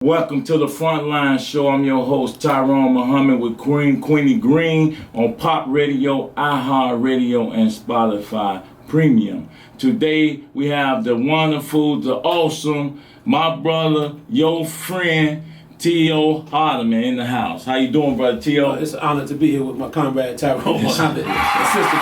Welcome to the Frontline Show. I'm your host, Tyrone Muhammad with Queenie Greene on Pop Radio, iHeart Radio, and Spotify Premium. Today, we have the wonderful, the awesome, my brother, your friend, T.O. Hardeman in the house. How you doing, brother T.O.? It's an honor to be here with my comrade Tyrone Muhammad. Sister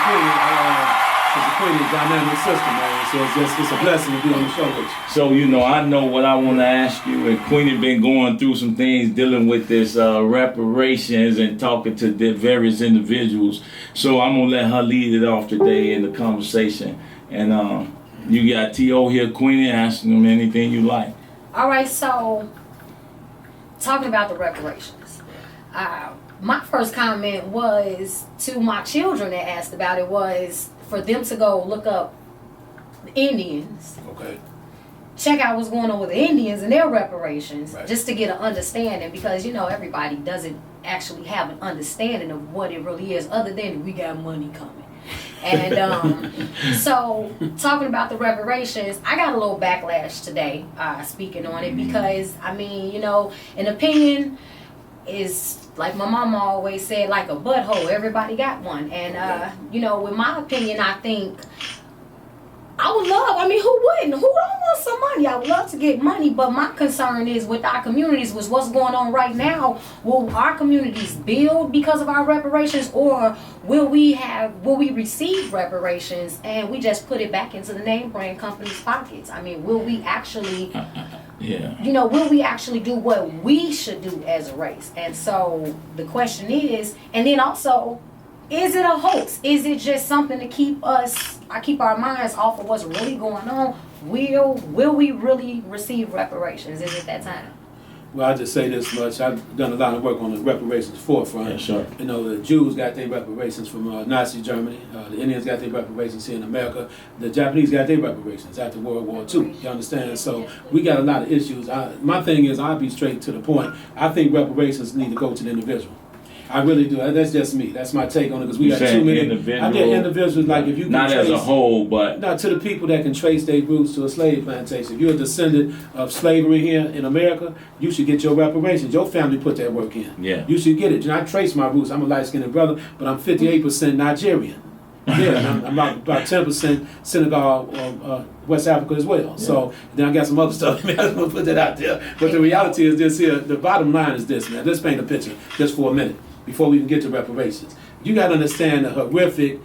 Queenie, dynamic sister, man. So it's a blessing to be on the show with you. So, I know what I want to ask you, and Queenie been going through some things dealing with this reparations and talking to the various individuals. So I'm going to let her lead it off today in the conversation. And you got T.O. here, Queenie, asking him anything you like. All right, so talking about the reparations. My first comment was to my children that asked about it was for them to go look up the Indians. Okay. Check out what's going on with the Indians and their reparations, right, just to get an understanding, because everybody doesn't actually have an understanding of what it really is, other than we got money coming. And so talking about the reparations, I got a little backlash today speaking on it, because an opinion is, like my mama always said, like a butthole. Everybody got one. And with my opinion, I think I would love, who wouldn't? Who don't want some money? I would love to get money, but my concern is with our communities, was what's going on right now. Will our communities build because of our reparations, or will we receive reparations and we just put it back into the name brand companies' pockets? Will we actually will we actually do what we should do as a race? And so the question is, and then also, is it a hoax? Is it just something to keep our minds off of what's really going on? Will we really receive reparations? Is it that time? Well, I'll just say this much. I've done a lot of work on the reparations forefront. Yeah, sure. The Jews got their reparations from Nazi Germany. The Indians got their reparations here in America. The Japanese got their reparations after World War II. You understand? So we got a lot of issues. My thing is, I'll be straight to the point. I think reparations need to go to the individual. I really do. That's just me. That's my take on it, because we got too many individuals. Like, if you can not as a whole, but not to the people that can trace their roots to a slave plantation. If you're a descendant of slavery here in America, you should get your reparations. Your family put that work in. Yeah, you should get it. I trace my roots. I'm a light-skinned brother, but I'm 58% Nigerian. Yeah, I'm about 10% Senegal, West Africa as well. Yeah. So then I got some other stuff. I'm going to put that out there. But the reality is this here. The bottom line is this, man. Let's paint a picture just for a minute before we can get to reparations. You got to understand the horrific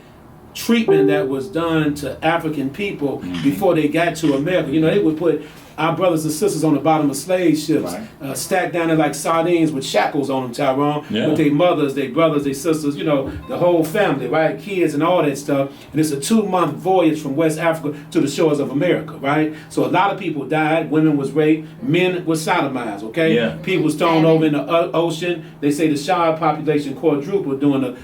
treatment that was done to African people before they got to America. They would put our brothers and sisters on the bottom of slave ships, right, stacked down there like sardines with shackles on them, Tyrone, with their mothers, their brothers, their sisters, the whole family, right, kids and all that stuff. And it's a 2-month voyage from West Africa to the shores of America, right? So a lot of people died, women was raped, men was sodomized, okay? Yeah. People was thrown over in the ocean. They say the child population quadrupled during the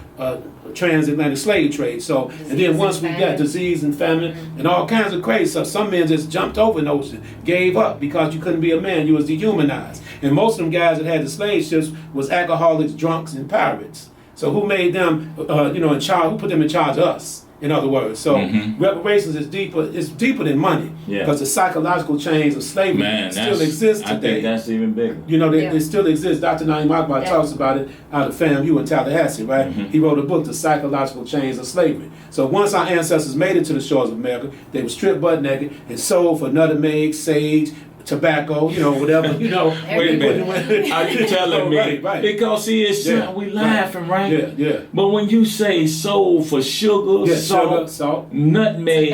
transatlantic slave trade. So, and then once we got disease and famine and all kinds of crazy stuff, some men just jumped over in the ocean, gave up because you couldn't be a man, you was dehumanized. And most of them guys that had the slave ships was alcoholics, drunks, and pirates. So who made them, in charge? Who put them in charge of us? In other words, so reparations is deeper. It's deeper than money, because the psychological chains of slavery still exist today. I think that's even bigger. They still exist. Dr. Naeem Akbar talks about it out of FAMU in Tallahassee, right? He wrote a book, The Psychological Chains of Slavery. So once our ancestors made it to the shores of America, they were stripped butt naked and sold for nutmeg, sage, tobacco, whatever, Wait a minute. Are you telling me? Right. Because see, it's we laughing, right? Yeah. But when you say sold for sugar, salt, nutmeg,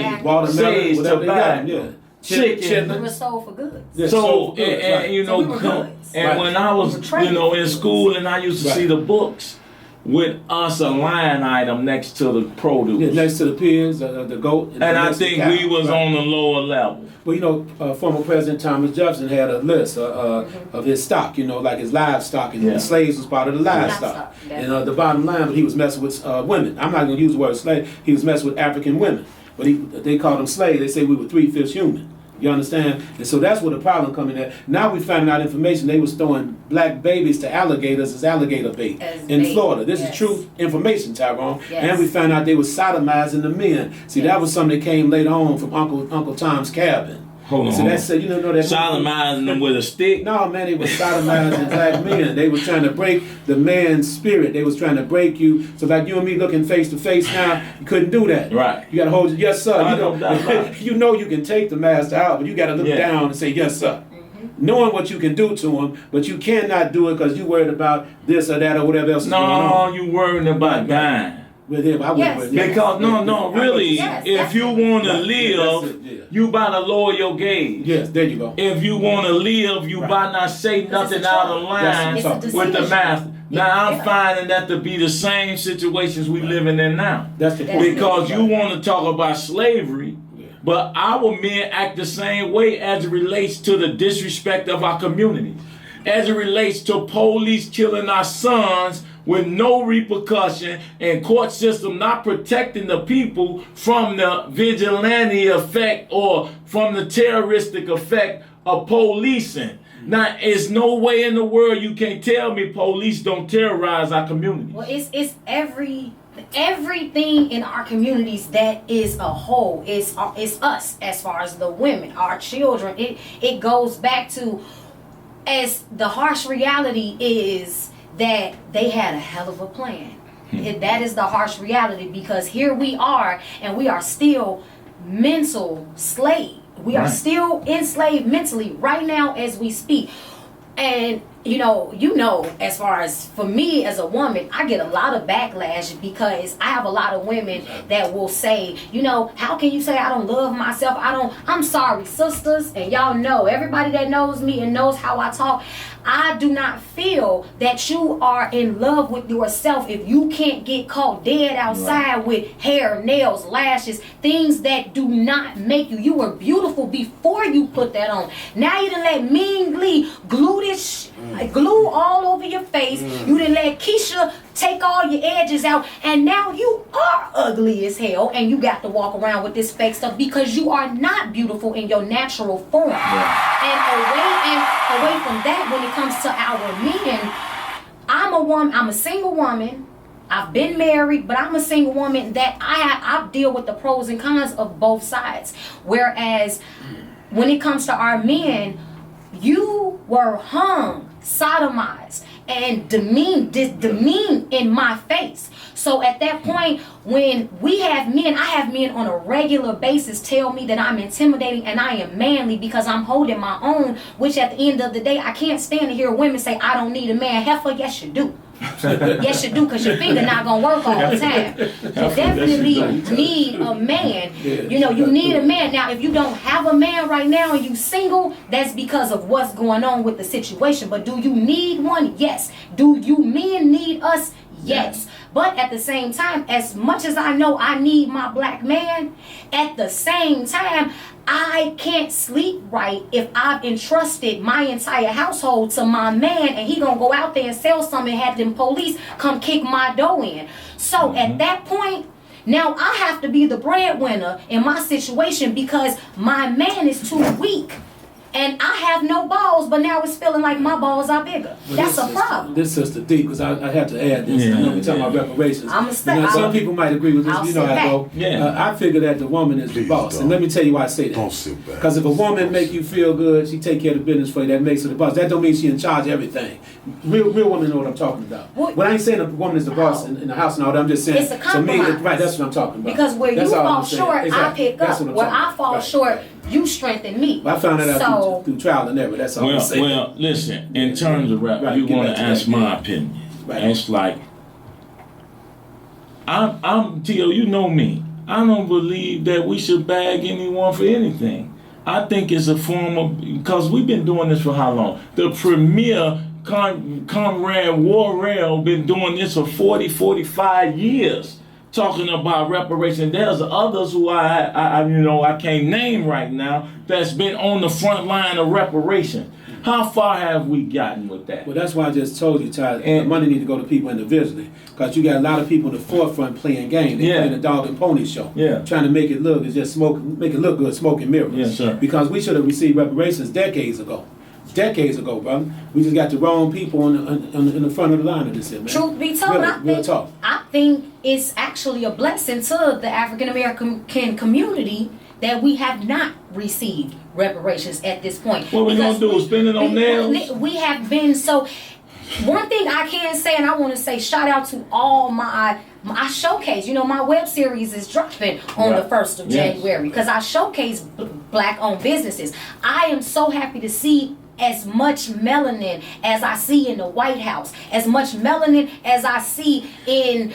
sage, tobacco, chicken, we were sold for goods. Yeah, so, and we were goods. And when I was, in school, and I used to see the books with us a line item next to the produce. Yeah, next to the pigs, the goat. And I think we was on the lower level. Well, former President Thomas Jefferson had a list of his stock, like his livestock, and slaves was part of the livestock. And the bottom line, but he was messing with women. I'm not going to use the word slave. He was messing with African women. But they called them slaves. They say we were 3/5 human. You understand? And so that's where the problem coming in. Now we finding out information. They was throwing black babies to alligators as alligator bait in Florida. This is true information, Tyrone. Yes. And we found out they was sodomizing the men. See, that was something that came later on from Uncle Tom's Cabin. Hold on. So that's you know that sodomizing them with a stick. No, man, they was sodomizing black men. They was trying to break the man's spirit. They was trying to break you. So like you and me looking face to face now, you couldn't do that. Right. You gotta hold it, yes sir. I You know, know you know you can take the master out, but you gotta look down and say yes sir. Knowing what you can do to him, but you cannot do it because you worried about this or that or whatever else is going on. No, you worried about dying. With him, I wouldn't worry. Because really, if you want to live, you better lower your gauge. Yes, there you go. If you want to live, you better not say nothing out of line with the master. Now I'm finding that to be the same situations we living in now. That's the point. Because you want to talk about slavery, but our men act the same way as it relates to the disrespect of our communities, as it relates to police killing our sons with no repercussion and court system not protecting the people from the vigilante effect or from the terroristic effect of policing. Now, there's no way in the world you can tell me police don't terrorize our communities. Well, it's everything in our communities that is a whole. It's us as far as the women, our children. It goes back to, as the harsh reality is that they had a hell of a plan. That is the harsh reality, because here we are and we are still mental slave. We are still enslaved mentally right now as we speak. And you know, as far as for me as a woman, I get a lot of backlash because I have a lot of women that will say, how can you say I don't love myself? I'm sorry, sisters, and y'all know, everybody that knows me and knows how I talk, I do not feel that you are in love with yourself if you can't get caught dead outside with hair, nails, lashes, things that do not make you. You were beautiful before you put that on. Now you done let Mean Glee glue this glue all over your face. You done let Keisha take all your edges out, and now you are ugly as hell, and you got to walk around with this fake stuff because you are not beautiful in your natural form. And away from that, when it comes to our men, I'm a single woman. I've been married, but I'm a single woman that I deal with the pros and cons of both sides. Whereas when it comes to our men, you were hung, sodomized, and demeaned in my face. So at that point, when we have men, I have men on a regular basis tell me that I'm intimidating and I am manly because I'm holding my own, which at the end of the day, I can't stand to hear women say, I don't need a man. Heifer, yes you do. Yes you do, because your finger not going to work all the time. You definitely need a man. You need a man. Now, if you don't have a man right now and you single, that's because of what's going on with the situation. But do you need one? Yes. Do you men need us? Yes. But at the same time, as much as I know I need my black man, at the same time, I can't sleep right if I've entrusted my entire household to my man and he gonna go out there and sell something and have them police come kick my dough in. So at that point, now I have to be the breadwinner in my situation because my man is too weak. And I have no balls, but now it's feeling like my balls are bigger. That's a problem. This is the deep, because I have to add this. I know we're talking about reparations. Some people might agree with this. You know how I go. I figure that the woman is the boss. And let me tell you why I say that. Don't sit back. Because if a woman make you feel good, she take care of the business for you, that makes her the boss. That don't mean she in charge of everything. Real women know what I'm talking about. Well, I ain't saying a woman is the boss in the house and all that. I'm just saying, it's a compromise. To me, right, that's what I'm talking about. Because where you fall short, I pick up. Where I fall short, you strengthen me. I found that out through trial and error. That's all I'm saying. Well, listen, in terms of rap, you want to ask my opinion. Right. It's like, I'm T.O., you know me. I don't believe that we should bag anyone for anything. I think it's a form of, because we've been doing this for how long? The premier Comrade Warrell been doing this for 45 years. Talking about reparation. There's others who I can't name right now that's been on the front line of reparation. How far have we gotten with that? Well, that's why I just told you, Ty, the money need to go to people individually. Because you got a lot of people in the forefront playing games. They playing the dog and pony show. Trying to make it look make it look good, smoking mirrors. Yes, sir. Because we should have received reparations decades ago. Decades ago, brother. We just got the wrong people in the front of the line of this here, man. Truth be told, really, I think it's actually a blessing to the African American community that we have not received reparations at this point. What we gonna do? Spend it on nails? We have been so. One thing I can say, and I want to say, shout out to all my showcase. You know, my web series is dropping on the 1st of January because I showcase Black-owned businesses. I am so happy to see as much melanin as I see in the White House, as much melanin as I see in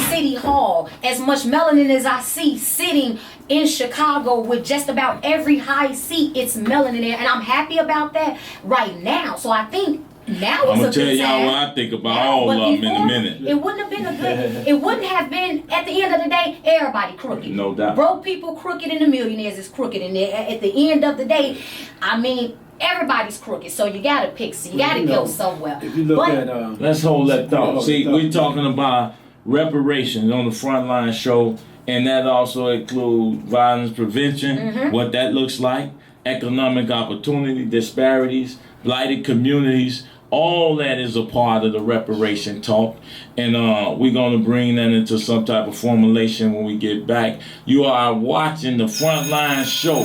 City Hall, as much melanin as I see sitting in Chicago with just about every high seat. It's melanin there, and I'm happy about that right now. So I think now I'm is gonna a tell good y'all time. what I think about all of them in a minute. It wouldn't have been a good. It wouldn't have been. At the end of the day, everybody crooked. No doubt. Broke people crooked, and the millionaires is crooked. And at the end of the day, I mean, everydy's crooked. So you gotta pick. So you gotta go somewhere. If you look at, let's hold that thought. See, we're talking about reparations on the Frontline show, and that also includes violence prevention, what that looks like, economic opportunity disparities, blighted communities. All that is a part of the reparation talk, and we're going to bring that into some type of formulation when we get back. You are watching the Frontline show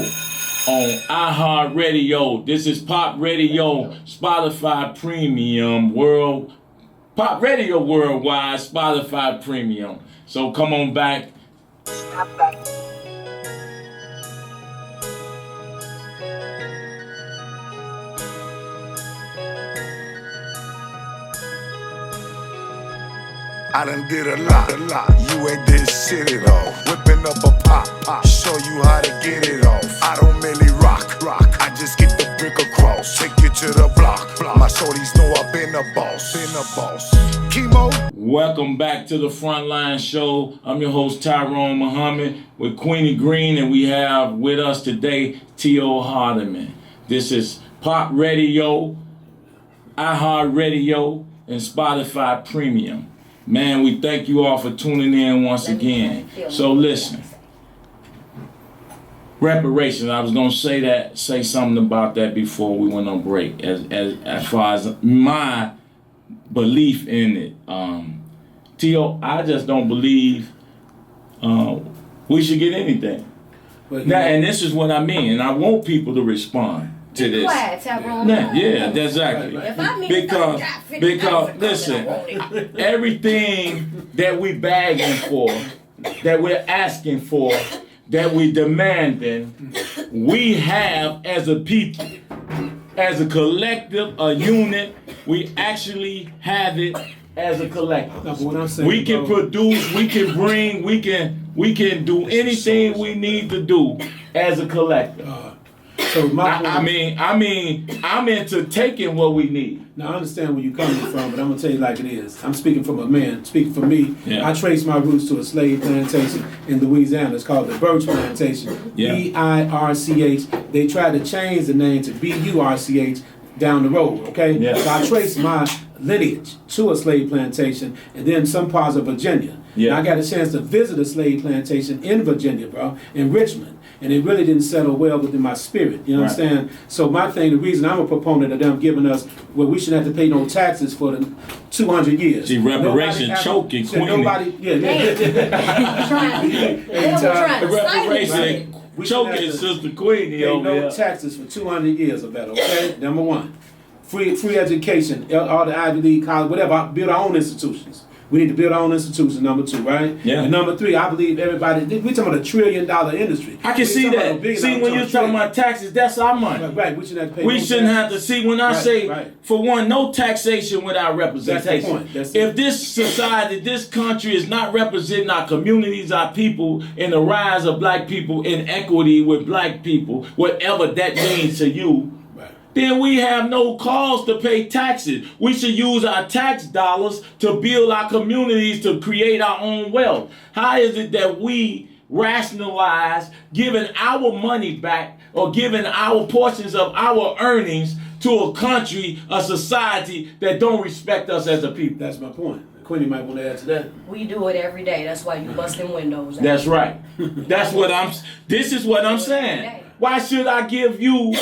on iHeartRadio. This is Pop Radio, Spotify Premium, Pop Radio Worldwide, Spotify Premium. So come on back. I done did a lot. You ain't did shit at all. Whipping up a pop, show you how to get it off. I don't merely rock. I just get the brick across. Take you to the block. My shorties know I've been a boss. Chemo. Welcome back to the Frontline show. I'm your host Tyrone Muhammad with Queenie Greene, and we have with us today T.O. Hardiman. This is Pop Radio, iHeartRadio, and Spotify Premium. Man, we thank you all for tuning in once again. So listen, reparations. I was gonna say something about that before we went on break. As far as my belief in it, T.O., I just don't believe we should get anything. Now, and this is what I mean, and I want people to respond to this. Quiet, Tyrone. Yeah, exactly. If I mean Because listen, everything that we begging for, that we're asking for, that we demanding, we have as a people, as a collective, a unit. We actually have it as a collective. No, but what I'm saying, we can produce, we can bring, we can do anything we need to do as a collective. So I mean, I'm into taking what we need. Now I understand where you're coming from, but I'm gonna tell you like it is. I'm speaking from a man. Speaking for me, Yeah. I trace my roots to a slave plantation in Louisiana. It's called the Birch Plantation. Yeah. B-I-R-C-H. They tried to change the name to B-U-R-C-H down the road. Okay. Yeah. So I trace my lineage to a slave plantation, and then some parts of Virginia. Yeah. And I got a chance to visit a slave plantation in Virginia, bro, in Richmond. And it really didn't settle well within my spirit. You understand? So my thing, the reason I'm a proponent of them giving us, well, we shouldn't have to pay no taxes for the 200 years. See, reparation choking, Queenie. Nobody, Reparation choking, Sister Queenie pay over no here. taxes for 200 years or better, okay? Number one. Free education, all the Ivy League college, whatever, build our own institutions. We need to build our own institutions, number two, right? Yeah. And number three, I believe everybody, we're talking about $1 trillion industry. I can see that. See, when you're talking about taxes, that's our money. Right, we shouldn't have to pay We shouldn't have to see, when I say, right. for one, no taxation without representation. That's the point. If this society, this country is not representing our communities, our people, and the rise of black people in equity with black people, whatever that means to you, then we have no cause to pay taxes. We should use our tax dollars to build our communities, to create our own wealth. How is it that we rationalize giving our money back or giving our portions of our earnings to a country, a society that don't respect us as a people? That's my point. Queenie might want to add to that. We do it every day. That's why you busting windows out. That's right. This is what I'm saying. Why should I give you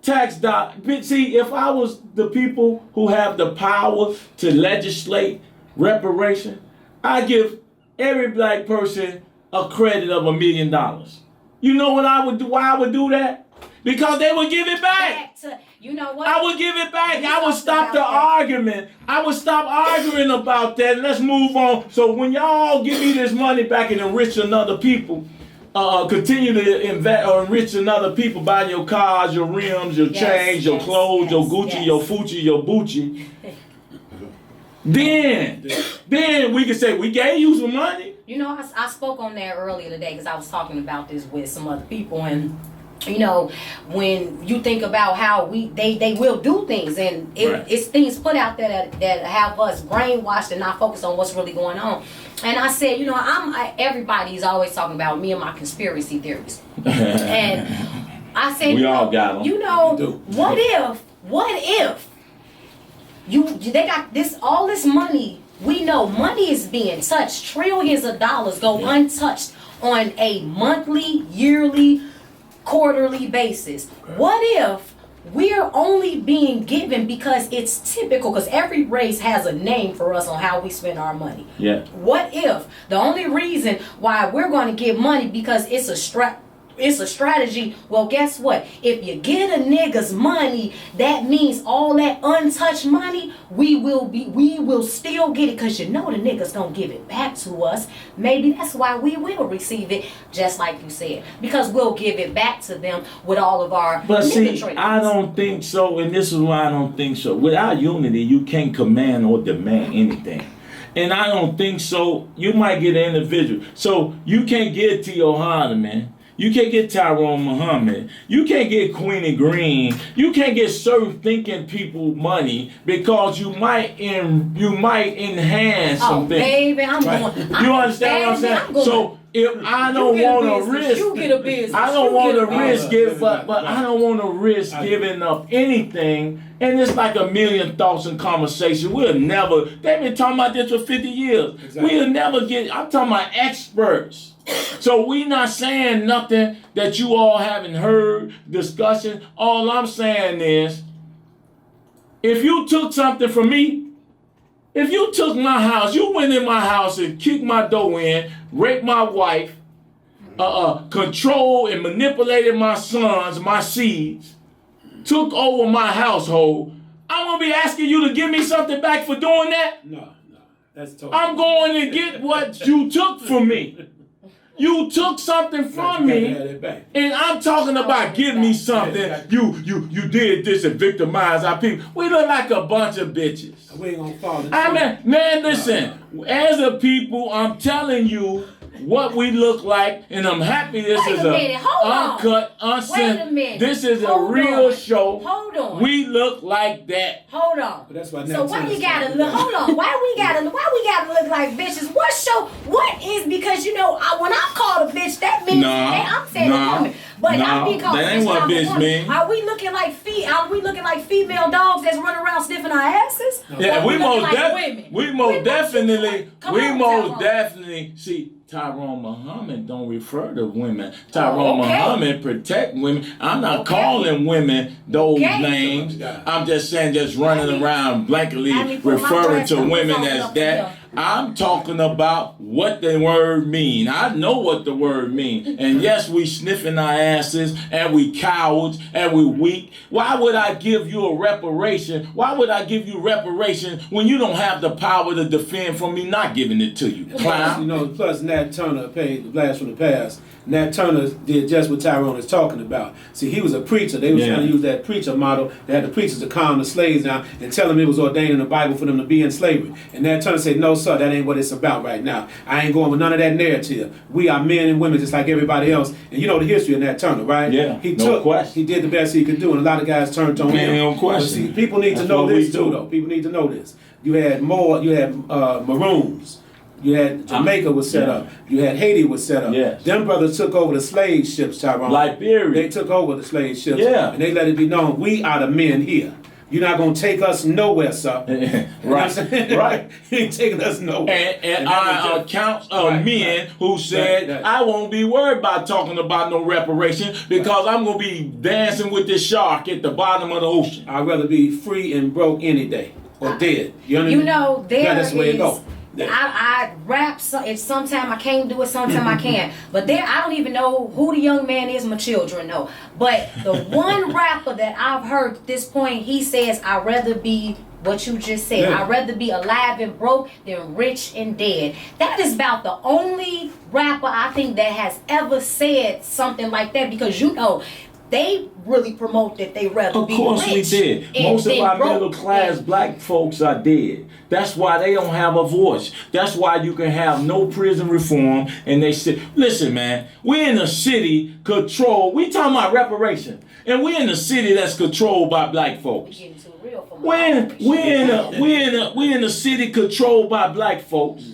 tax dollars? See, if I was the people who have the power to legislate reparation, I give every black person a credit of $1 million. You know what I would do? Why I would do that? Because they would give it back. You know what? I would give it back. I would stop the argument. I would stop arguing about that. Let's move on. So when y'all give me this money back and enrich another people, continue to invest or enrich another people, buying your cars, your rims, your chains, your clothes, your Gucci, your Fucci, your Bucci. Then we can say we gave you some money. You know, I spoke on that earlier today because I was talking about this with some other people, and you know, when you think about how they will do things, and it's things put out there that have us brainwashed and not focused on what's really going on. And I said, you know, everybody's always talking about me and my conspiracy theories, and I said, we all got them. You know, what if they got all this money? We know money is being touched. Trillions of dollars go untouched on a monthly, yearly, quarterly basis. What if we're only being given because it's typical, because every race has a name for us on how we spend our money. Yeah. What if the only reason why we're going to give money because it's a strategy? Well, guess what? If you get a nigga's money, that means all that untouched money, we will still get it, because you know the nigga's gonna give it back to us. Maybe that's why we will receive it, just like you said, because we'll give it back to them with all of our. But see, I don't think so, and this is why I don't think so. Without unity, you can't command or demand anything. And I don't think so. You might get an individual. So you can't get to Ohana, man. You can't get Tyrone Muhammad. You can't get Queenie Greene. You can't get certain thinking people money because you might enhance something. Baby, I'm going. You understand what I'm saying? So if I don't want to risk, you get a business. I don't want to risk but I don't want to risk giving up anything. And it's like a million thoughts and conversation. We'll never. They've been talking about this for 50 years. Exactly. We'll never get. I'm talking about experts. So we not saying nothing that you all haven't heard, discussion. All I'm saying is, if you took something from me, if you took my house, you went in my house and kicked my door in, raped my wife, controlled and manipulated my sons, my seeds, took over my household, I'm going to be asking you to give me something back for doing that? No, that's totally. I'm going to get what you took from me. You took something from me, and I'm talking about give me something. You did this and victimized our people. We look like a bunch of bitches. We ain't gonna fall. I mean, man, listen. As a people, I'm telling you what we look like, and I'm happy this is a uncut, uncensored. This is a real show. Hold on. We look like that. Hold on. But that's why. So why you gotta look? Hold on. Why we gotta look like bitches? What show? What is, because you know when I'm called a bitch, that means I'm saying a woman. But I'm being called that ain't what bitch mean. Are we looking like female dogs that's running around sniffing our asses? No. Yeah, we most definitely see. Tyrone Muhammad don't refer to women. Tyrone Muhammad protect women. I'm not calling women those names. I'm just saying, just running around blankly referring to women as that. I'm talking about what the word mean. I know what the word mean. And yes, we sniffing our asses, and we cowards, and we weak. Why would I give you a reparation? Why would I give you reparation when you don't have the power to defend from me not giving it to you? Clown. You know, plus Nat Turner paid the blast from the past. Nat Turner did just what Tyrone is talking about. See, he was a preacher. They was trying to use that preacher model. They had the preachers to calm the slaves down and tell them it was ordained in the Bible for them to be in slavery. And Nat Turner said, no, sir, that ain't what it's about right now. I ain't going with none of that narrative. We are men and women just like everybody else. And you know the history of Nat Turner, right? Yeah, he did the best he could do, and a lot of guys turned on him. No question. But see, people need to know this too, though. People need to know this. You had Maroons. You had Jamaica was set up. You had Haiti was set up. Yes. Them brothers took over the slave ships, Tyrone. Liberia. They took over the slave ships. Yeah. And they let it be known, we are the men here. You're not going to take us nowhere, sir. Right. Right. You ain't taking us nowhere. And our accounts of men who said, I won't be worried about talking about no reparation because I'm going to be dancing with this shark at the bottom of the ocean. I'd rather be free and broke any day or dead. You know what I mean? You know, that's the way it goes. I rap. If sometime I can't do it, sometime I can. But I don't even know who the young man is. My children know. But the one rapper that I've heard at this point, he says, "I'd rather be." What you just said, I'd rather be alive and broke than rich and dead. That is about the only rapper I think that has ever said something like that, because they really promote that they rather be rich. Of course we did. Most of our middle class black folks are dead. That's why they don't have a voice. That's why you can have no prison reform. And they say, listen, man, we're in a city controlled. We talking about reparation, and we're in a city that's controlled by black folks. We're in a city controlled by black folks.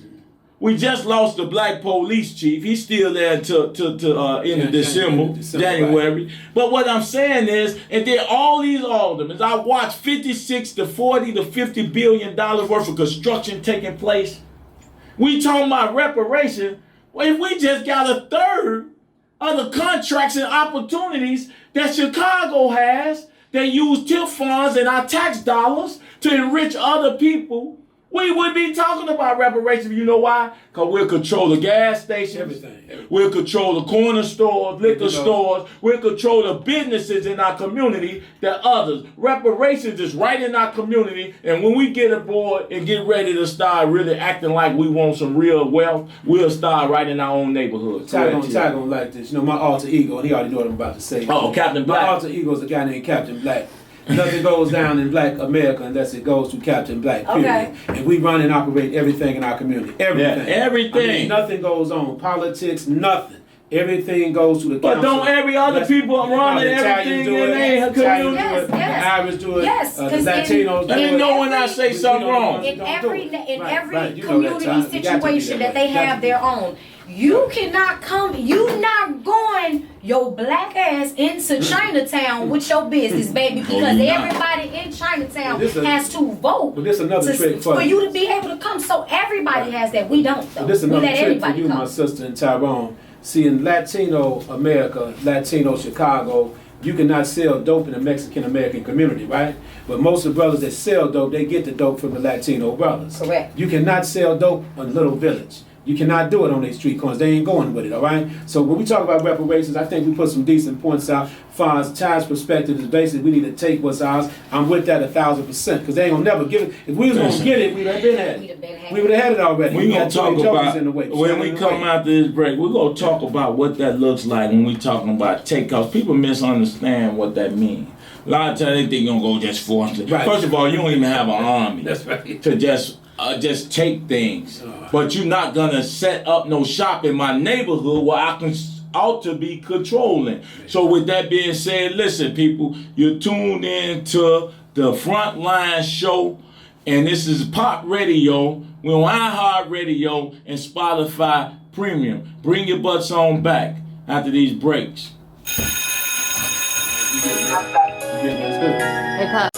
We just lost the black police chief. He's still there until end of December, January. Right. But what I'm saying is, and then all these aldermen, I watched 56 to 40 to $50 billion worth of construction taking place. We talking about reparation. Well, if we just got a third of the contracts and opportunities that Chicago has, they use tip funds and our tax dollars to enrich other people, we would be talking about reparations. You know why? Because we'll control the gas stations. Everything. We'll control the corner stores, liquor stores. We'll control the businesses in our community that others. Reparations is right in our community. And when we get aboard and get ready to start really acting like we want some real wealth, we'll start right in our own neighborhood. Tyrone like this. You know, my alter ego, and he already know what I'm about to say. Oh, Captain Black. My alter ego is a guy named Captain Black. Nothing goes down in black America unless it goes to Captain Black, period. Okay. And we run and operate everything in our community. Everything. Yeah, everything. I mean, nothing goes on. Politics, nothing. Everything goes to the council. But don't every other people run everything in their community? Yes. The Irish do it. Yes, the Latinos do it. And know when I say something wrong. In every community situation that they have their own. You cannot come, you not going your black ass into Chinatown with your business, baby, because everybody in Chinatown has to vote for you to be able to come. So everybody has that. We don't, though. This is another trick for you, my sister, and Tyrone. See, in Latino America, Latino Chicago, you cannot sell dope in the Mexican-American community, right? But most of the brothers that sell dope, they get the dope from the Latino brothers. Correct. You cannot sell dope in a little village. You cannot do it on these street corners. They ain't going with it, all right? So when we talk about reparations, I think we put some decent points out. Far as Ty's perspective is basically we need to take what's ours. I'm with that 1,000% because they ain't gonna never give it. If we was gonna get it, we'd have been had it. We would have had it already. We're gonna talk about when we come after this break. We're gonna talk about what that looks like when we talking about takeoffs. People misunderstand what that means. A lot of times they think you're gonna go just force it. Right. First of all, you don't even have an army. That's right. To just take things. But you're not gonna set up no shop in my neighborhood where I can ought to be controlling. So with that being said, listen, people, you're tuned in to the FrontLine show, and this is Pop Radio. We're on iHeartRadio and Spotify Premium. Bring your butts on back after these breaks. Hey, Pop.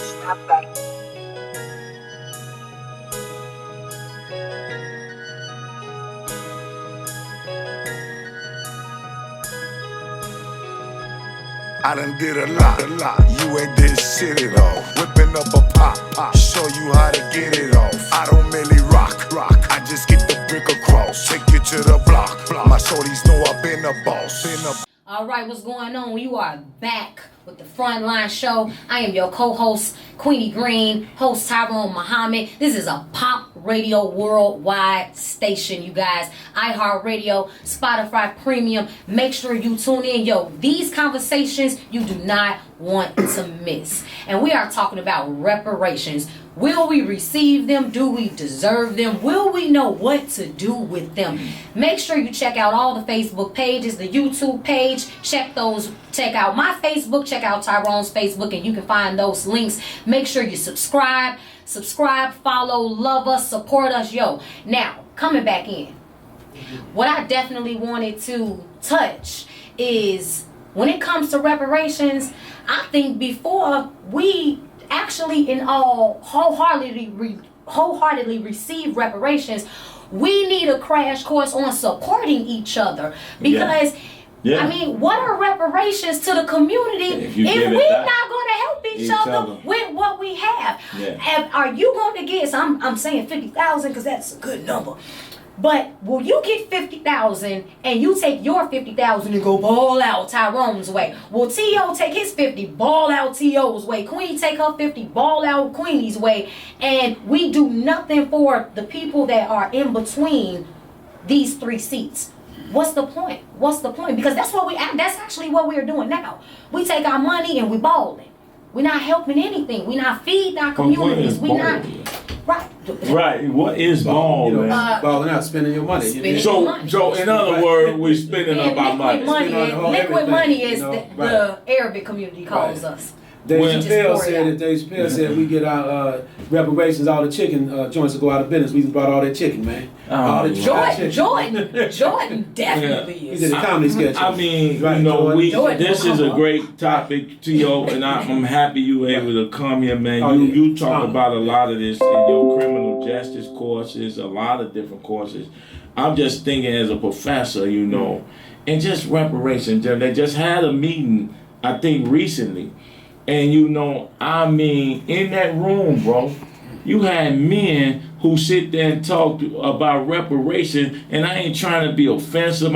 I done did a lot. You ain't did shit at all. Whipping up a pop, show you how to get it off. I don't merely rock. I just get the brick across. Take you to the block. My shorties know I've been a boss. All right, what's going on? You are back with the FrontLine show. I am your co-host, Queenie Greene, host Tyrone Muhammad. This is a Pop Radio worldwide station, you guys. iHeartRadio, Spotify Premium. Make sure you tune in. Yo, these conversations you do not want to miss. And we are talking about reparations. Will we receive them? Do we deserve them? Will we know what to do with them? Make sure you check out all the Facebook pages, the YouTube page. Check out my Facebook, check out Tyrone's Facebook, and you can find those links. Make sure you subscribe, follow, love us, support us. Yo, now, coming back in. What I definitely wanted to touch is when it comes to reparations, I think before we actually wholeheartedly receive reparations, we need a crash course on supporting each other, because Yeah. I mean, what are reparations to the community If you if give it we're back. not going to help each other with what we have? Yeah. Are you going to get? So I'm saying 50,000 because that's a good number. But will you get 50,000 and you take your 50,000 and go ball out Tyrone's way? Will T.O. take his 50, ball out T.O.'s way? Queenie take her 50, ball out Queenie's way? And we do nothing for the people that are in between these three seats. What's the point? What's the point? Because that's actually what we're doing now. We take our money and we balling. We're not helping anything. We're not feeding our communities. We're not. Right. What is ball, man? Balling out, spending your money. So in other words, we're spending up our money. Liquid money is everything, the Arabic community calls us. Dave Chappelle said we get our reparations, all the chicken joints will go out of business. We just brought all that chicken, man. Jordan definitely He is. did a comedy sketch. I mean, Jordan this is a great topic, T.O., and I'm happy you were able to come here, man. You talk about a lot of this in your criminal justice courses, a lot of different courses. I'm just thinking as a professor, and just reparations. They just had a meeting, I think, recently. And I mean, in that room, bro, you had men who sit there and talk about reparations, and I ain't trying to be offensive.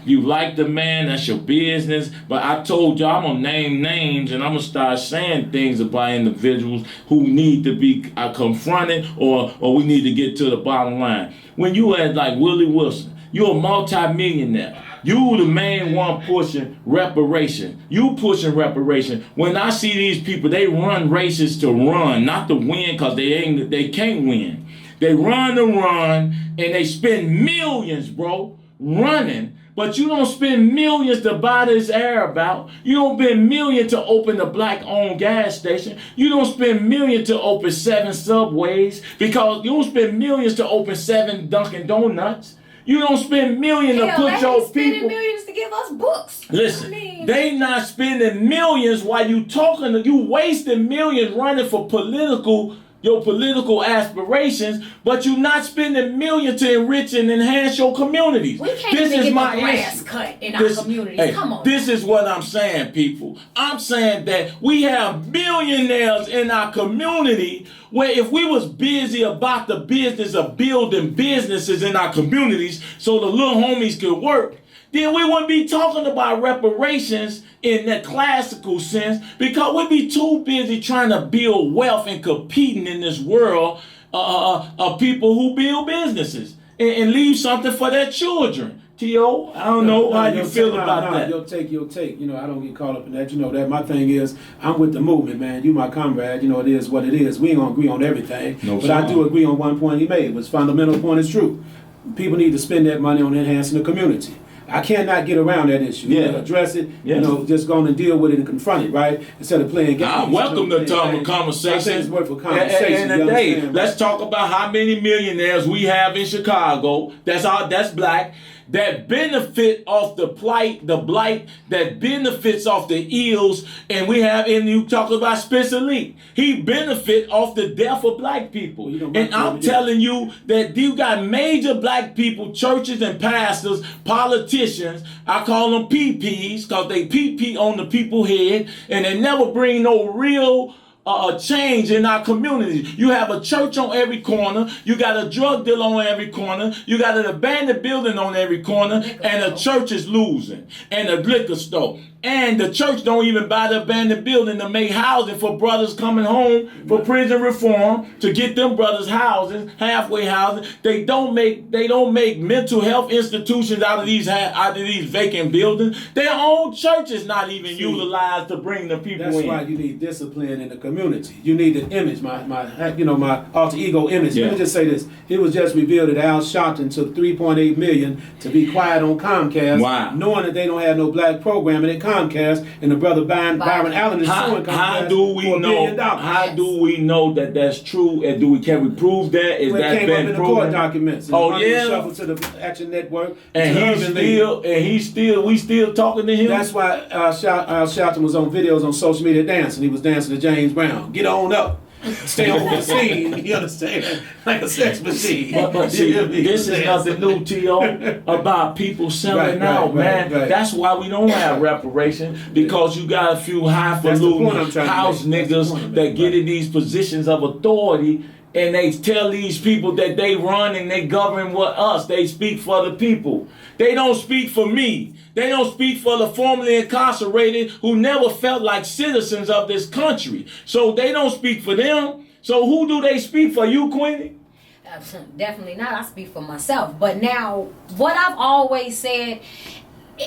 You like the man, that's your business. But I told y'all I'm gonna name names, and I'm gonna start saying things about individuals who need to be confronted, or we need to get to the bottom line. When you had like Willie Wilson, you're a multi-millionaire. You the main one pushing reparation. You pushing reparation. When I see these people, they run races to run, not to win, because they can't win. They run to run, and they spend millions, bro, running. But you don't spend millions to buy this air about. You don't spend millions to open a black-owned gas station. You don't spend millions to open 7 Subways, because you don't spend millions to open 7 Dunkin' Donuts. You don't spend millions to put your people. Spending millions to give us books. Listen, they not spending millions while you talking. You wasting millions running for your political aspirations, but you not spending millions to enrich and enhance your communities. We can't even get the grass cut in our communities. Hey, come on. This is what I'm saying, people. I'm saying that we have billionaires in our community where if we was busy about the business of building businesses in our communities so the little homies could work, then we wouldn't be talking about reparations in that classical sense, because we'd be too busy trying to build wealth and competing in this world of people who build businesses and leave something for their children. T.O., I don't know how you feel about that. Your take. I don't get caught up in that. That. My thing is, I'm with the movement, man. You my comrade. It is what it is. We ain't gonna agree on everything. I do agree on one point he made. His fundamental point is true. People need to spend that money on enhancing the community. I cannot get around that issue. You gotta address it. Just go on and deal with it and confront it, right? Instead of playing games. Welcome to talk conversation. I think it's worth a conversation. And today, let's talk about how many millionaires we have in Chicago. That's black. That benefit off the blight, that benefits off the ills, and you talk about Spencer Lee. He benefit off the death of black people. And I'm telling you that you got major black people, churches and pastors, politicians, I call them PPs, because they PP on the people's head, and they never bring no real change in our community. You have a church on every corner. You got a drug dealer on every corner. You got an abandoned building on every corner, and the church is losing, and a liquor store. And the church don't even buy the abandoned building to make housing for brothers coming home for prison reform, to get them brothers housing, halfway housing. They don't make mental health institutions out of these vacant buildings. Their own church is not even utilized to bring the people in. That's why you need discipline in the community. You need an image, my alter ego image. Let me just say this. It was just revealed that Al Sharpton took $3.8 million to be quiet on Comcast, knowing that they don't have no black programming at Comcast, and the brother Byron Allen is suing Comcast How do we know that that's true? And can we prove that? Is that came been up in the proven? court documents? Shuffled to the Action Network. We still talking to him. That's why Al Sharpton was on videos on social media dancing. He was dancing to James Brown. Get on up. stay over the scene. You understand? Like a sex machine. But see, this is nothing new, T.O., about people selling out, man. Right. That's why we don't have reparation, because you got a few highfalutin house niggas that get in these positions of authority, and they tell these people that they run and they govern with us. They speak for the people. They don't speak for me. They don't speak for the formerly incarcerated who never felt like citizens of this country. So they don't speak for them. So who do they speak for? You, Queenie? Definitely not. I speak for myself. But now, what I've always said,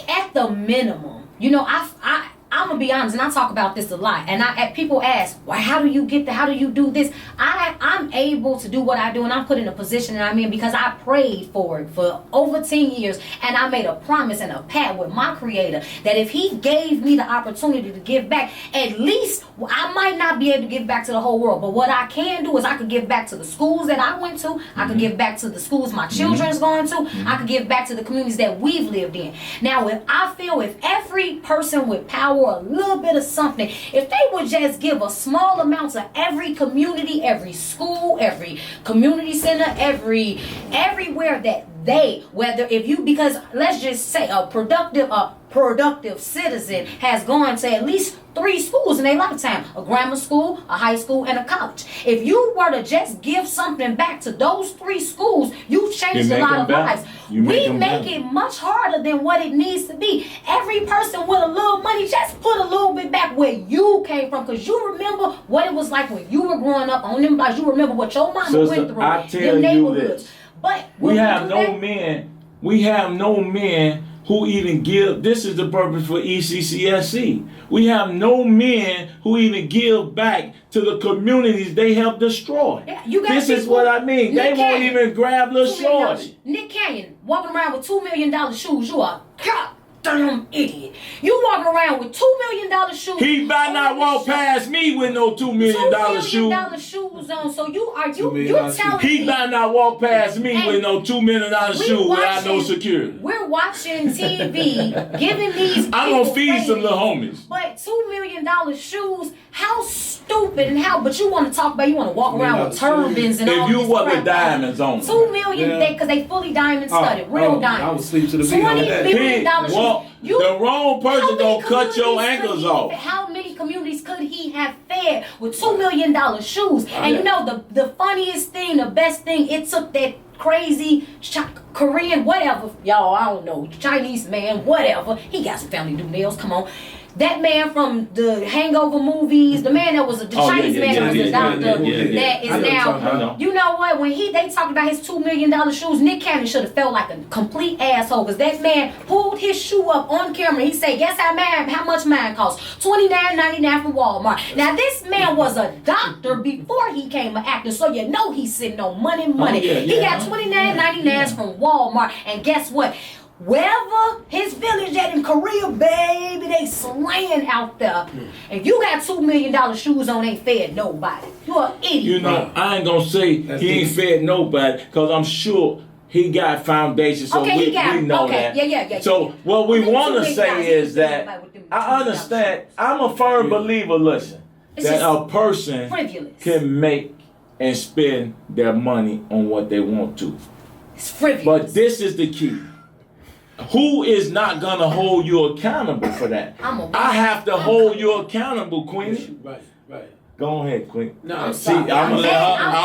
at the minimum, you know, I'm gonna be honest, and I talk about this a lot. And people ask, "Well, how do you get how do you do this?" I'm able to do what I do, and I'm put in a position that I'm in because I prayed for it for over 10 years, and I made a promise and a pact with my Creator that if He gave me the opportunity to give back, at least I might not be able to give back to the whole world, but what I can do is I could give back to the schools that I went to. I could give back to the schools my children's going to. I could give back to the communities that we've lived in. Now, if every person with power, a little bit of something, if they would just give a small amount to every community, every school, every community center, everywhere that because let's just say a productive citizen has gone to at least 3 schools in their lifetime: a grammar school, a high school, and a college. If you were to just give something back to those 3 schools, you changed a lot of lives. We make it much harder than what it needs to be. Every person with a little money, just put a little bit back where you came from, because you remember what it was like when you were growing up on them blocks. You remember what your mama went through. I tell you this. But we have no men who even give. This is the purpose for ECCSC. We have no men who even give back to the communities they help destroy. Yeah, you got this is what I mean. They won't even grab little shorty. Nick Cannon walking around with $2 million shoes. You a goddamn idiot. You walking around with $2 million shoes. He better not walk past me with no $2 million shoes. $2 million shoes on. So you telling me he better not walk past me with no $2 million shoes without no security. We're watching TV, giving these. I'm gonna feed some little homies. But $2 million shoes, how stupid and how? But you want to talk about? You want to walk around with turbans and all this? If you want with diamonds on. $2 million, because they fully diamond studded, real diamonds. I would sleep to the beat on that. $20 million shoes. The wrong person gonna cut your ankles off. How many communities could he have fed with $2 million shoes? And you know the funniest thing, the best thing, it took that crazy Korean whatever, y'all, I don't know, Chinese man, whatever. He got some family do nails. Come on. That man from the Hangover movies, the man that was the Chinese man that was the doctor, that is now, you know what? When they talked about his $2 million shoes, Nick Cannon should have felt like a complete asshole, because that man pulled his shoe up on camera. He said, "Guess how much mine cost? $29.99 from Walmart." Now this man was a doctor before he came an actor, so you know he's sitting on money. He got $29.99 from Walmart, and guess what? Wherever his village at in Korea, baby, they slaying out there. And you got $2 million shoes on, ain't fed nobody. You're an idiot. You know, I ain't gonna say he ain't fed nobody, because I'm sure he got foundation, so we know that. Yeah. So what we want to say is that I understand. I'm a firm believer, that a person can make and spend their money on what they want to. It's frivolous. But this is the key. Who is not going to hold you accountable for that? I have to hold you accountable, Queenie. Right. Go ahead, Queen. No, I'm done.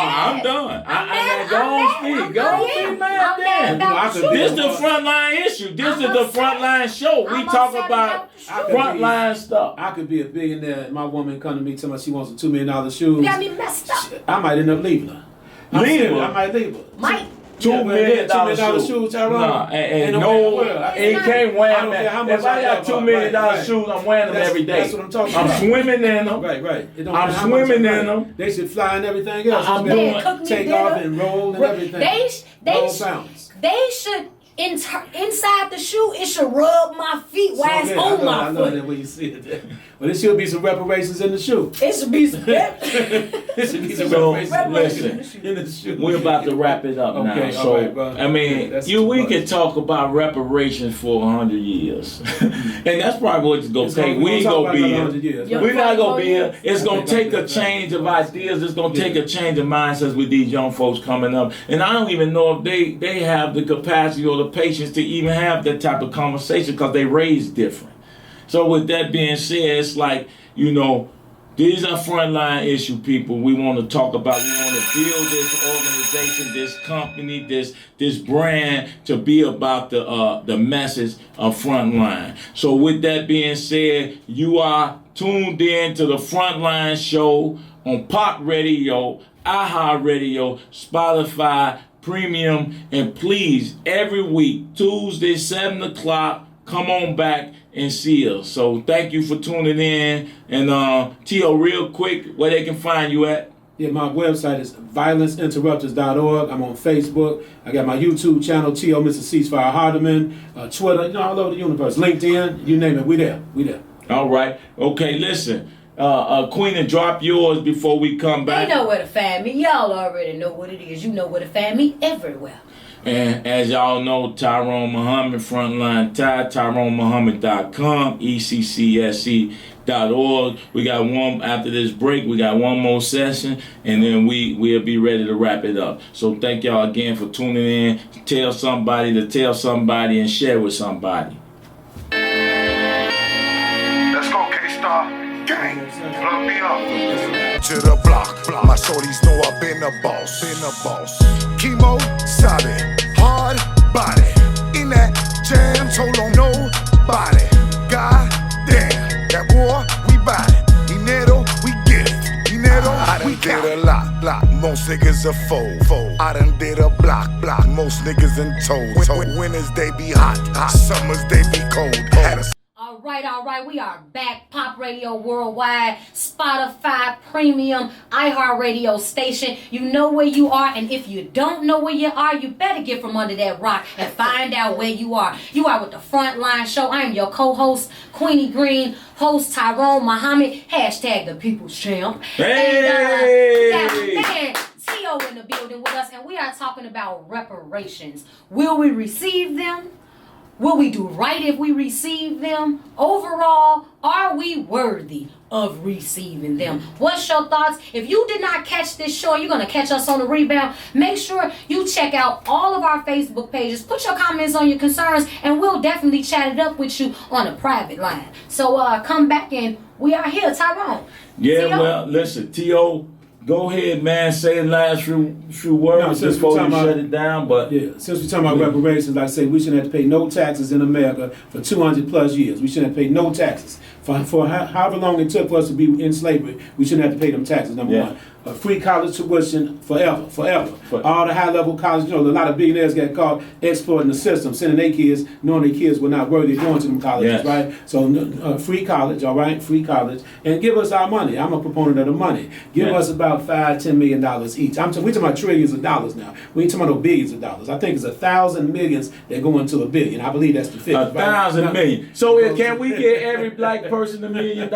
I'm done. Go speak, man. This is the frontline issue. This is the frontline show. We talk about frontline stuff. I could be a billionaire and my woman come to me telling me she wants a $2 million shoes. You got me messed up. I might end up leaving her. I might leave her. Mike. $2 million shoes, Tyrone. Nah, and no, he can't wear them. If I got $2 million shoes, I'm wearing them every day. That's what I'm talking about. I'm swimming in them. Right. I'm swimming in them. They should fly and everything else. I'm doing take off and roll and everything. They should. Inside the shoe, it should rub my feet while it's on my foot. I know that when you see it. Well, there should be some reparations in the shoe. It should be some. There should be some So, reparations in the shoe. We're about to wrap it up now. Okay, So, all right, bro. I mean, That's we too can much. talk about reparations for 100 years. And that's probably what it's going to take. We ain't going to be here. Yeah. We're not going to be here. It's I going to think take a that's change of ideas. It's going to take a change of mindsets with these young folks coming up. And I don't even know if they have the capacity or the patience to even have that type of conversation because they raised different. So with that being said, it's like, you know, these are frontline issue people we want to talk about. We want to build this organization, this company, this brand to be about the message of Frontline. So with that being said, you are tuned in to the Frontline show on Pop Radio, iHeartRadio, Spotify, Premium, and please, every week, Tuesday, 7 o'clock, come on back and see us. So thank you for tuning in. And T.O., real quick, where they can find you at? Yeah, my website is violenceinterrupters.org. I'm on Facebook. I got my YouTube channel, T.O. Mr. Ceasefire Hardeman, Twitter, you know, all over the universe. LinkedIn, you name it, we there. All right. Okay, listen. Queenie, drop yours before we come back. They know where to find me. Y'all already know what it is. You know where to find me everywhere. And as y'all know, Tyrone Muhammad, Frontline Ty, TyroneMuhammad.com, ECCSE.org. We got one, after this break, we got one more session, and then we'll be ready to wrap it up. So thank y'all again for tuning in. Tell somebody to tell somebody and share with somebody. Let's go, K-Star. Gang, plug me up. To the block, my shorties know I've been a boss. Chemo, solid, hard body. In that jam, told on nobody. God damn, that boy, we bout it. Dinero, we get it. Dinero, we did a lot. Most niggas are foe. I done did a block. Most niggas in tow. Winters they be hot. Summers they be cold. All right. We are back. Pop Radio Worldwide, Spotify, Premium, iHeartRadio station. You know where you are, and if you don't know where you are, you better get from under that rock and find out where you are. You are with the Frontline Show. I am your co-host, Queenie Greene, host Tyrone Muhammad, hashtag the People's Champ. Hey! And we got man T.O. in the building with us, and we are talking about reparations. Will we receive them? Will we do right if we receive them? Overall, are we worthy of receiving them? What's your thoughts? If you did not catch this show, you're going to catch us on the rebound. Make sure you check out all of our Facebook pages. Put your comments on your concerns, and we'll definitely chat it up with you on a private line. So come back, and we are here, Tyrone. Yeah, T.O. well, listen, T.O., go ahead, man. Say the last few words before you shut it down. But Yeah, since we're talking about reparations, like I say, we shouldn't have to pay no taxes in America for 200 plus years. We shouldn't have to pay no taxes. For however long it took for us to be in slavery, we shouldn't have to pay them taxes, number one. Free college tuition forever. All the high-level colleges, you know, a lot of billionaires get caught exploiting the system, sending their kids, knowing their kids were not worthy of going to them colleges, right? So free college, all right? Free college. And give us our money. I'm a proponent of the money. Give us about $5-10 million each. We're talking about trillions of dollars now. We ain't talking about no billions of dollars. I think it's 1,000 millions that go into $1 billion. I believe that's the figure. 1,000 million. So can we get every black person $1 million?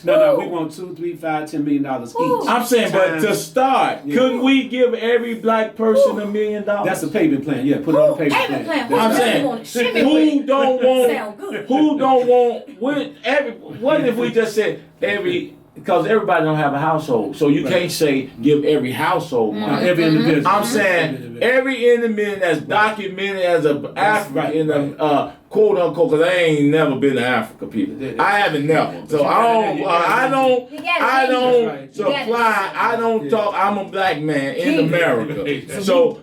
No, we want $2, $3, $5, $10 million each. I'm saying, but to start, couldn't we give every black person $1 million? That's a payment plan. Yeah, put it on a payment plan. I'm saying, who don't want? What if we just said every? Because everybody don't have a household, so you can't say give every household money. Every individual. I'm saying every individual that's documented as a African in a quote unquote. Because I ain't never been to Africa, people. I haven't never. So I don't supply. I don't talk. I'm a black man in America. So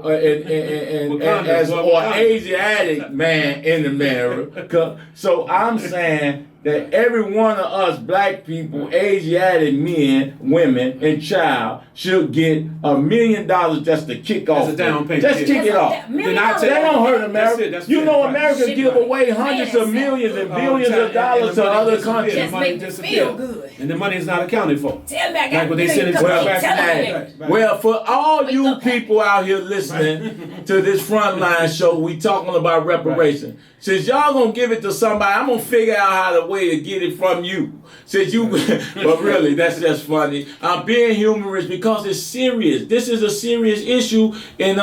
and as or Asiatic man in America. So I'm saying that every one of us black people, Asiatic men, women, and child should get $1 million just to kick off. As a down payment. Just kick it off. That don't hurt America. You know America give away hundreds of millions and billions of dollars to other countries. Just make them feel good. And the money is not accounted for. Tell me I got Like what they send it to Well, us back in the hey, day. Right. well, for all you people out here listening to this Frontline show, we talking about reparation. Since y'all gonna give it to somebody, I'm gonna figure out how the way to get it from you. Since you, but really, that's just funny. I'm being humorous because it's serious. This is a serious issue, and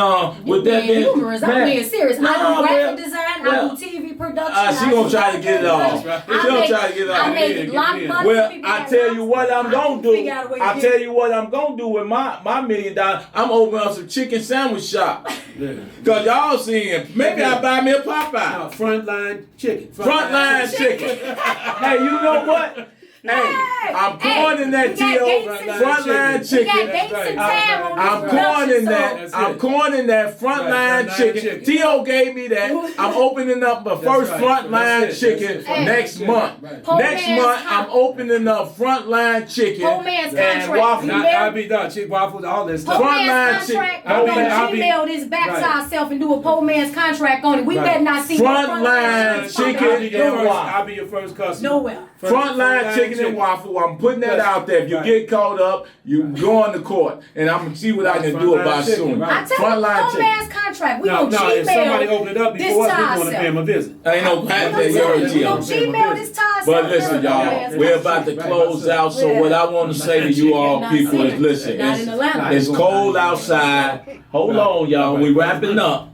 with that being humorous, I'm being serious. I do graphic design, well, I do TV production. she gonna try to get it off. Right. She gonna try to get it off. I make Get lot in. money. Well, People I got tell you lots what of I'm money. gonna do. Figure out a way to I get tell it. you what I'm gonna do with my $1 million. I'm opening up some chicken sandwich shop. Yeah. Cause y'all seeing, maybe I buy me a No, Popeye. frontline chicken. Frontline chicken. Hey, you know what? Hey, I'm going in that T.O. Frontline We chicken. got dates right. and time on I'm this going in production, that. so- I'm going in that frontline Frontline chicken. chicken. T.O. gave me that. I'm opening up my first right. frontline That's it. chicken That's it. next Hey. month. Right. Poor Next man's month, I'm opening up frontline chicken Poor man's and contract. waffle. We Now, will- I'll be done. Chick waffles, all that Poor stuff. Frontline man's chicken. contract. I'll We're be- gonna I'll be- Gmail this back to right. ourselves and do a poor man's contract on it. We Right. better not see Frontline chicken. I'll be your and first- waffle. I'll be your first customer. Nowhere. Frontline chicken and waffle. I'm putting that out there. If you Right. get caught up, you go on the court, and I'm gonna see what I can do Frontline about chicken, soon. right. I tell you, Frontline poor chicken. man's contract. We No, gonna if somebody Gmail open it up this before us, to we want to ourselves. pay them a visit. Ain't no We patent gonna that you already we gonna on. Gmail this to ourselves. But listen, y'all, we're about to close out. So what I want to say to you all people is, listen, Not in Atlanta. it's cold outside. Hold on, y'all. We wrapping up.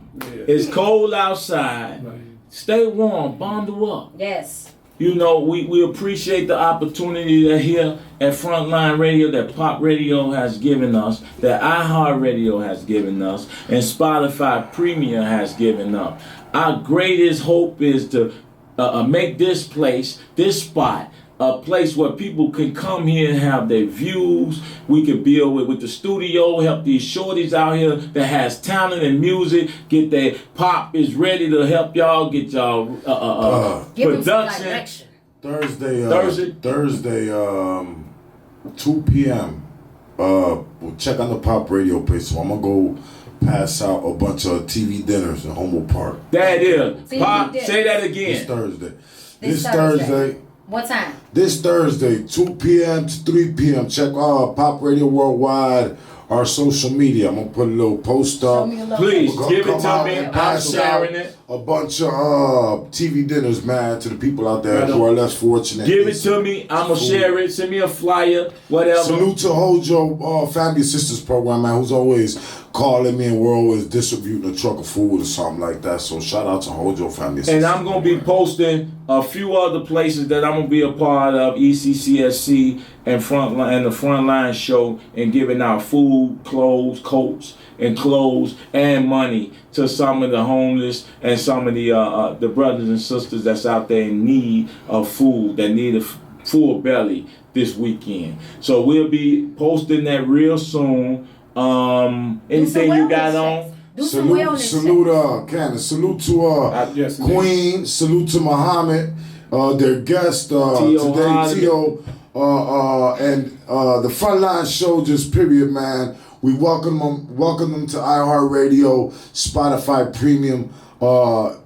It's cold outside. Stay warm. Bundle up. Yes. You know, we appreciate the opportunity that here at Frontline Radio, that Pop Radio has given us, that iHeart Radio has given us, and Spotify Premium has given us. Our greatest hope is to make this place, this spot, a place where people can come here and have their views. We can build with the studio, help these shorties out here that has talent and music, get their pop is ready to help y'all get y'all Give them some production. direction. Thursday, 2 p.m. We'll check on the Pop Radio page. So I'm gonna go pass out a bunch of TV dinners in Humboldt Park That is. See, Pop, we did. say that this again. Thursday. This This Thursday. Thursday. What time? This Thursday, 2 p.m. to 3 p.m. Check Pop Radio Worldwide, our social media. I'm gonna put a little post Show up. me a little Please We're gonna give it come to out me. and I'm pass sharing out it. a bunch of TV dinners, man, to the people out there Right who on. are less fortunate. Give it to me. I'm going to share it. Send me a flyer, whatever. Salute to Hojo Family Assistance Program, man, who's always calling me, and we're always distributing a truck of food or something like that. So shout out to Hojo Family Assistance. And I'm going to be posting a few other places that I'm going to be a part of, ECCSC and Frontline, and the Frontline show, and giving out food, clothes, coats, and clothes and money to some of the homeless and some of the brothers and sisters that's out there in need of food, that need a full belly this weekend. So we'll be posting that real soon. Anything you got on? Do some wellness Salute, Candace. Salute to Yes, Queen. Salute to Muhammad, their guest today, Tio, and the Frontline Soldiers. Period, man. We welcome them to iHeartRadio, Spotify Premium.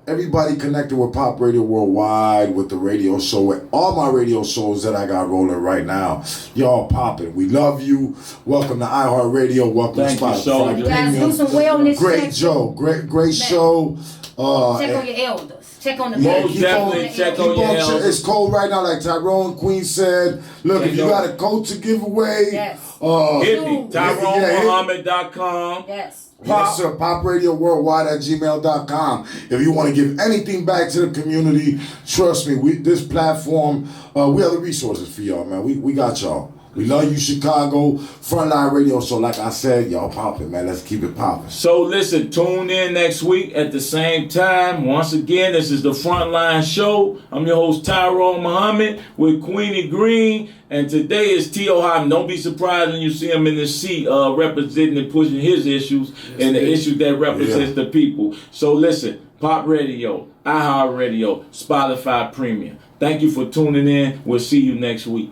Everybody connected with Pop Radio Worldwide, with the radio show, with all my radio shows that I got rolling right now. Y'all popping. We love you. Welcome to iHeartRadio. Welcome Thank to you, Spotify Soldier. You guys Premium. do some wellness Great checks. show. Great show. Check on your elders. Check on the Most babies. definitely check on your elders. It's cold right now, like Tyrone Queen said. Look, if you got a coat to give away, Yes. Hit me. Yeah, TyroneMuhammad.com. Yes. yes, sir. PopRadioWorldwide@gmail.com. If you want to give anything back to the community, trust me, this platform, we have the resources for y'all, man. We got y'all. We love you, Chicago. Frontline Radio Show, like I said, y'all popping, man. Let's keep it popping. So listen, tune in next week at the same time. Once again, this is the Frontline Show. I'm your host, Tyrone Muhammad, with Queenie Greene. And today is T.O. Hyman. Don't be surprised when you see him in the seat representing and pushing his issues and the issues that represents the people. So listen, Pop Radio, iHeart Radio, Spotify Premium. Thank you for tuning in. We'll see you next week.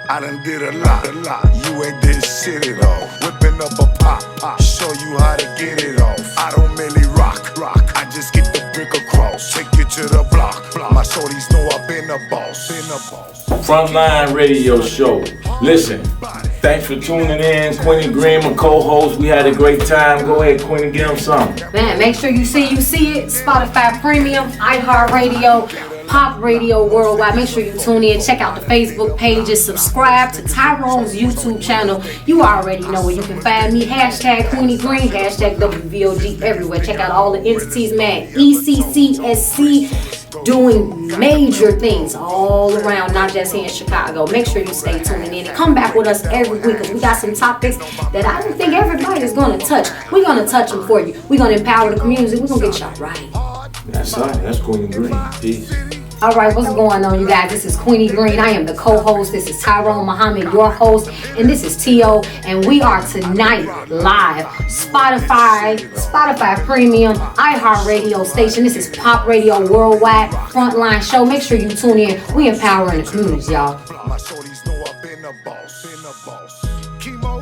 I done did a lot. You ain't did shit at all. Whipping whipping up a pop. Show you how to get it off. I don't merely rock. I just get the brick across. Take you to the block. My shorties know I've been a boss. Frontline Radio Show. Listen, thanks for tuning in. Queenie Greene, my co-host. We had a great time. Go ahead, Queenie, get them something. Man, make sure you see it. Spotify Premium, iHeartRadio, Pop Radio Worldwide. Make sure you tune in. Check out the Facebook pages. Subscribe to Tyrone's YouTube channel. You already know where you can find me. Hashtag Queenie Greene, hashtag WVOG everywhere. Check out all the entities, man. ECCSC doing major things all around, not just here in Chicago. Make sure you stay tuning in and come back with us every week because we got some topics that I don't think everybody is going to touch. We're going to touch them for you. We're going to empower the community. We're going to get y'all right. That's right. That's Queenie Greene. Peace. All right, what's going on, you guys? This is Queenie Greene. I am the co-host. This is Tyrone Muhammad, your host, and this is T.O. And we are tonight live. Spotify Premium, iHeartRadio station. This is Pop Radio Worldwide, Frontline Show. Make sure you tune in. We empowering the communities, y'all. My shorties know I've been a boss. Chemo,